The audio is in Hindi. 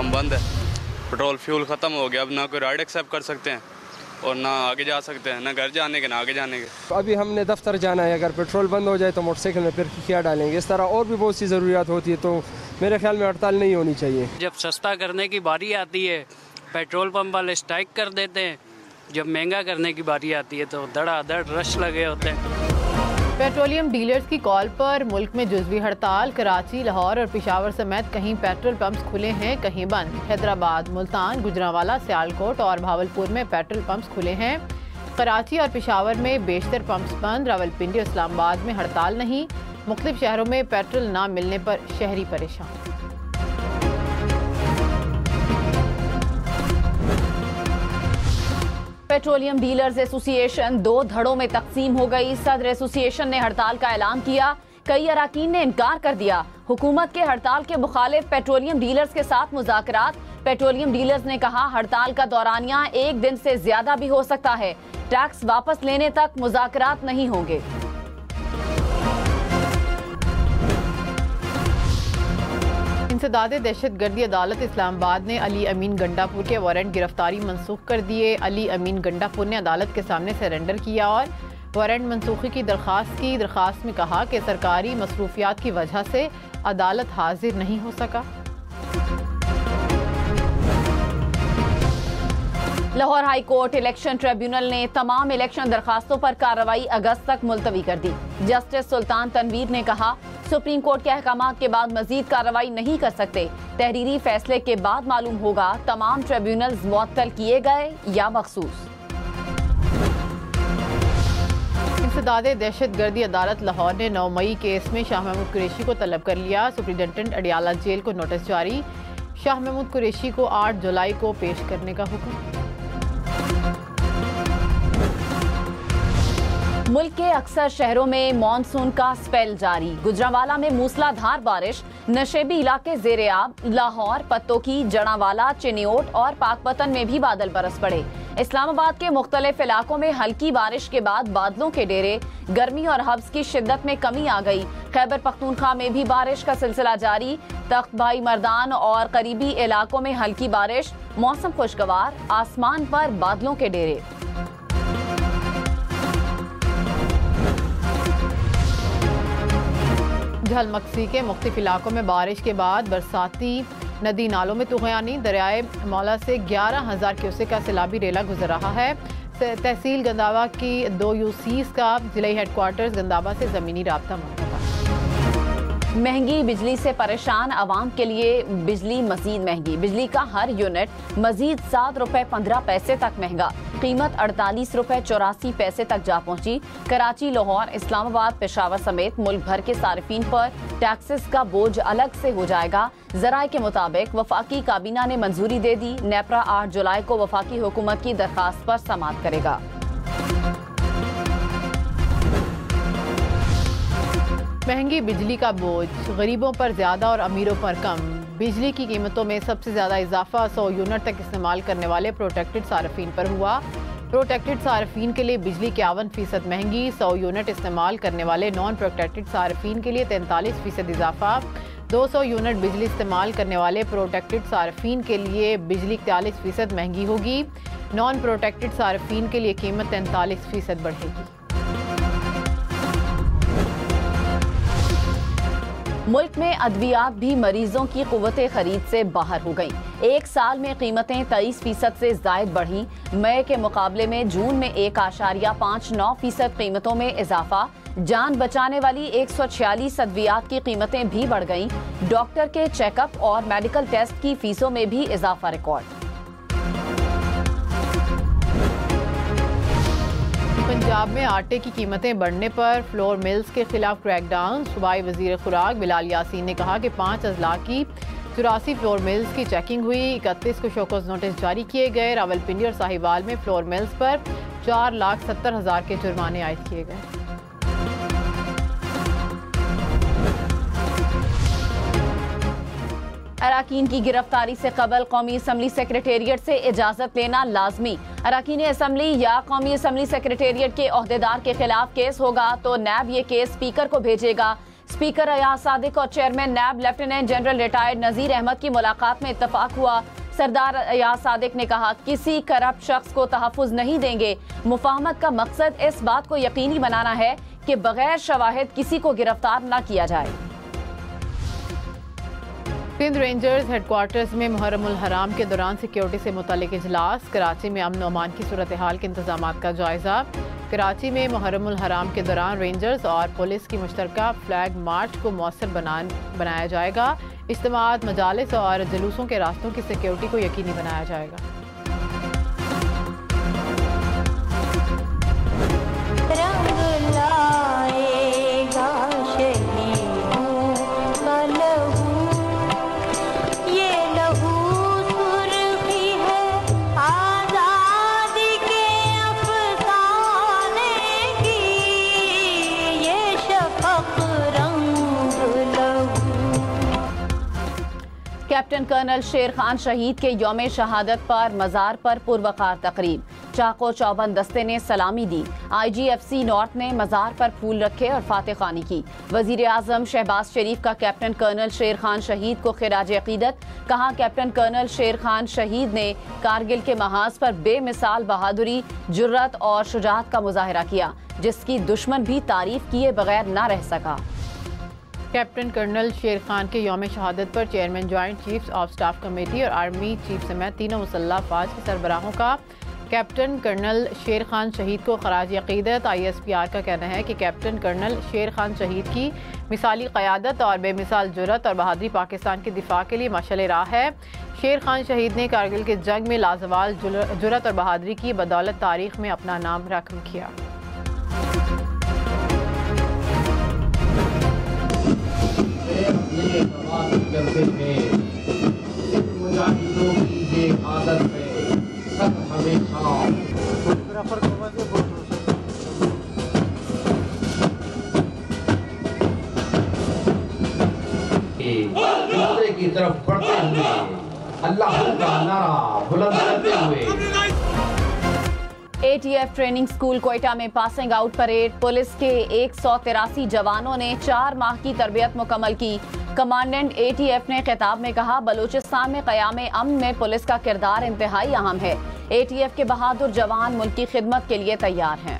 पंप बंद है, पेट्रोल फ्यूल ख़त्म हो गया। अब ना कोई राइड एक्सेप्ट कर सकते हैं और ना आगे जा सकते हैं, ना घर जाने के ना आगे जाने के। अभी हमने दफ्तर जाना है, अगर पेट्रोल बंद हो जाए तो मोटरसाइकिल में फिर क्या डालेंगे। इस तरह और भी बहुत सी ज़रूरियात होती है, तो मेरे ख्याल में हड़ताल नहीं होनी चाहिए। जब सस्ता करने की बारी आती है पेट्रोल पंप वाले स्ट्राइक कर देते हैं, जब महंगा करने की बारी आती है तो धड़ाधड़ रश लगे होते हैं। पेट्रोलियम डीलर्स की कॉल पर मुल्क में जुज़वी हड़ताल। कराची, लाहौर और पेशावर समेत कहीं पेट्रोल पंप्स खुले हैं, कहीं बंद। हैदराबाद, मुल्तान, गुजरांवाला, सियालकोट और भावलपुर में पेट्रोल पंप्स खुले हैं। कराची और पेशावर में बेशतर पंप्स बंद। रावलपिंडी और इस्लामाबाद में हड़ताल नहीं। मुख्तलिफ शहरों में पेट्रोल ना मिलने पर शहरी परेशान। पेट्रोलियम डीलर्स एसोसिएशन 2 धड़ों में तकसीम हो गई। सदर एसोसिएशन ने हड़ताल का ऐलान किया, कई अराकीन ने इनकार कर दिया। हुकूमत के हड़ताल के मुखालिफ पेट्रोलियम डीलर्स के साथ मुज़ाकरात। पेट्रोलियम डीलर्स ने कहा हड़ताल का दौरानिया 1 दिन से ज्यादा भी हो सकता है, टैक्स वापस लेने तक मुज़ाकरात नहीं होंगे। इंसदादे दहशतगर्दी अदालत इस्लामाबाद ने अली अमीन गंडापुर के वारंट गिरफ्तारी मनसूख कर दिए। अली अमीन गंडापुर ने अदालत के सामने सरेंडर किया और वारंट मनसूखी की दरख्वास्त में कहा कि सरकारी मसरूफियात की वजह से अदालत हाजिर नहीं हो सका। Lahore high court election tribunal ने तमाम इलेक्शन दरखास्तों पर कार्रवाई अगस्त तक मुलतवी कर दी। जस्टिस सुल्तान तनवीर ने कहा सुप्रीम कोर्ट के अहकामात के बाद मजीद कार्रवाई नहीं कर सकते। तहरीरी फैसले के बाद मालूम होगा तमाम ट्रिब्यूनल्स मुअत्तल किए गए या मखसूस। इंसदादे दहशतगर्दी अदालत लाहौर ने 9 मई केस में शाह महमूद कुरैशी को तलब कर लिया। सुप्रिंटेंडेंट अडियाला जेल को नोटिस जारी। शाह महमूद कुरैशी को 8 जुलाई को पेश करने का हुक्म। मुल्क के अक्सर शहरों में मानसून का स्पेल जारी। गुजरांवाला में मूसलाधार बारिश, नशेबी इलाके ज़ेरे-आब। लाहौर, पत्तोकी, जड़ांवाला, चिन्योट और पाकपतन में भी बादल बरस पड़े। इस्लामाबाद के मुख्तलिफ इलाकों में हल्की बारिश के बाद बादलों के डेरे। गर्मी और हब्स की शिद्दत में कमी आ गई। खैबर पख्तूनख्वा में भी बारिश का सिलसिला जारी। तख्त भाई मर्दान और करीबी इलाकों में हल्की बारिश, मौसम खुशगवार, आसमान पर बादलों के डेरे। झलमक्सी के मुख्तलिफ इलाकों में बारिश के बाद बरसाती नदी नालों में तुगयानी। दरियाए मौला से 11,000 क्यूसेक का सैलाबी रेला गुजर रहा है। तहसील गंदावा की 2 यूसीज का जिला हेडक्वार्टर्स गंदावा से ज़मीनी राब्ता मुनक़ता। महंगी बिजली से परेशान आवाम के लिए बिजली मजीद महंगी। बिजली का हर यूनिट मजीद 7 रुपए 15 पैसे तक महंगा। कीमत 48 रुपए 84 पैसे तक जा पहुंची। कराची, लाहौर, इस्लामाबाद, पेशावर समेत मुल्क भर के सारिफीन पर टैक्सेस का बोझ अलग से हो जाएगा। जराए के मुताबिक वफाकी काबीना ने मंजूरी दे दी। नेपरा 8 जुलाई को वफाकी हुकूमत की दरखास्त पर समाअत करेगा। महंगी बिजली का बोझ, गरीबों पर ज्यादा और अमीरों पर कम। बिजली की कीमतों में सबसे ज्यादा इजाफा 100 यूनिट तक इस्तेमाल करने वाले प्रोटेक्टेड सार्फिन पर हुआ। प्रोटेक्टेड सार्फिन के लिए बिजली 51% महंगी। 100 यूनिट इस्तेमाल करने वाले नॉन प्रोटेक्टेड सार्फिन के लिए 43% इजाफा। 200 यूनिट बिजली इस्तेमाल करने वाले प्रोटेक्टेड सार्फिन के लिए बिजली 41% महंगी होगी। नॉन प्रोटेक्टेड सार्फिन के लिए कीमत 43% बढ़ेगी। मुल्क में अद्वियात भी मरीजों की कुव्वते खरीद से बाहर हो गई। एक साल में कीमतें 23% से जायद बढ़ी। मई के मुकाबले में जून में 1.59% कीमतों में इजाफा। जान बचाने वाली 146 अद्वियात की कीमतें भी बढ़ गईं। डॉक्टर के चेकअप और मेडिकल टेस्ट की फीसों में भी इजाफा रिकॉर्ड। पंजाब में आटे की कीमतें बढ़ने पर फ्लोर मिल्स के खिलाफ क्रैकडाउन। सूबाई वजीर खुराक बिलाल यासीन ने कहा कि 5 अजला की 84 फ्लोर मिल्स की चेकिंग हुई। 31 को शोकॉज नोटिस जारी किए गए। रावलपिंडी और साहिवाल में फ्लोर मिल्स पर 4,70,000 के जुर्माने आयद किए गए। अराकीन की गिरफ्तारी से कबल कौमी असम्बली सेक्रेटेरिएट से इजाजत लेना लाजमी। अराकीन असम्बली या कौमी असम्बली सेक्रेटेरिएट के ओहदेदार के खिलाफ केस होगा तो नैब ये केस स्पीकर को भेजेगा। स्पीकर अयाज सादिक और चेयरमैन नैब lieutenant general retired Nazir Ahmad की मुलाकात में इत्तफाक हुआ। सरदार अयाज सादिक ने कहा, किसी करप्ट शख्स को तहफ़्फ़ुज़ नहीं देंगे। मुफाहमत का मकसद इस बात को यकीनी बनाना है कि बगैर शवाहिद किसी को गिरफ्तार न किया जाए। सिंध रेंजर्स हेडक्वार्टर्स में मुहर्रमुल हराम के दौरान सिक्योरिटी से मुतालिक इजलास। कराची में अमन अमान की सूरत हाल के इंतजाम का जायजा। कराची में मुहर्रमुल हराम के दौरान रेंजर्स और पुलिस की मुश्तरका फ्लैग मार्च को मौसर बनाया जाएगा। इज्तिमात, मजालिस और जुलूसों के रास्तों की सिक्योरिटी को यकीनी बनाया जाएगा। कैप्टन कर्नल शेर खान शहीद के यौम शहादत पर मज़ार पर पुरवकार तकरीब। चाको चौबंद दस्ते ने सलामी दी। IGFC नॉर्थ ने मज़ार पर फूल रखे और फातह खानी की। वज़ीर आज़म शहबाज शरीफ का कैप्टन कर्नल शेर खान शहीद को खिराज अक़ीदत। कहा, कैप्टन कर्नल शेर खान शहीद ने कारगिल के महाज पर बेमिसाल बहादुरी, जुर्रत और शुजाअत का मुजाहरा किया, जिसकी दुश्मन भी तारीफ किए बगैर न रह सका। कैप्टन कर्नल शेर खान के यौम शहादत पर chairman joint chiefs of staff committee और आर्मी चीफ समेत तीनों मुसल्लह अफवाज के सरबराहों का कैप्टन कर्नल शेर खान शहीद को खराज अक़ीदत। ISPR का कहना है कि कैप्टन कर्नल शेर खान शहीद की मिसाली क़यादत और बेमिसाल जुर्रत और बहादुरी पाकिस्तान के दिफा के लिए मशाल राह है। शेर खान शहीद ने कारगिल के जंग में लाजवाल जुर्रत और बहादुरी की बदौलत तारीख में अपना नाम रकम किया। दूसरे की तरफ बढ़ते हुए अल्लाह का नारा बुलंद करते हुए। ATF ट्रेनिंग स्कूल कोयटा में पासिंग आउट परेड। पुलिस के 183 जवानों ने 4 माह की तरबियत मुकम्मल की। कमांडेंट ATF ने खिताब में कहा, बलूचिस्तान में क़याम अमन में पुलिस का किरदार इंतहाई अहम है। ATF के बहादुर जवान मुल्क की खिदमत के लिए तैयार हैं।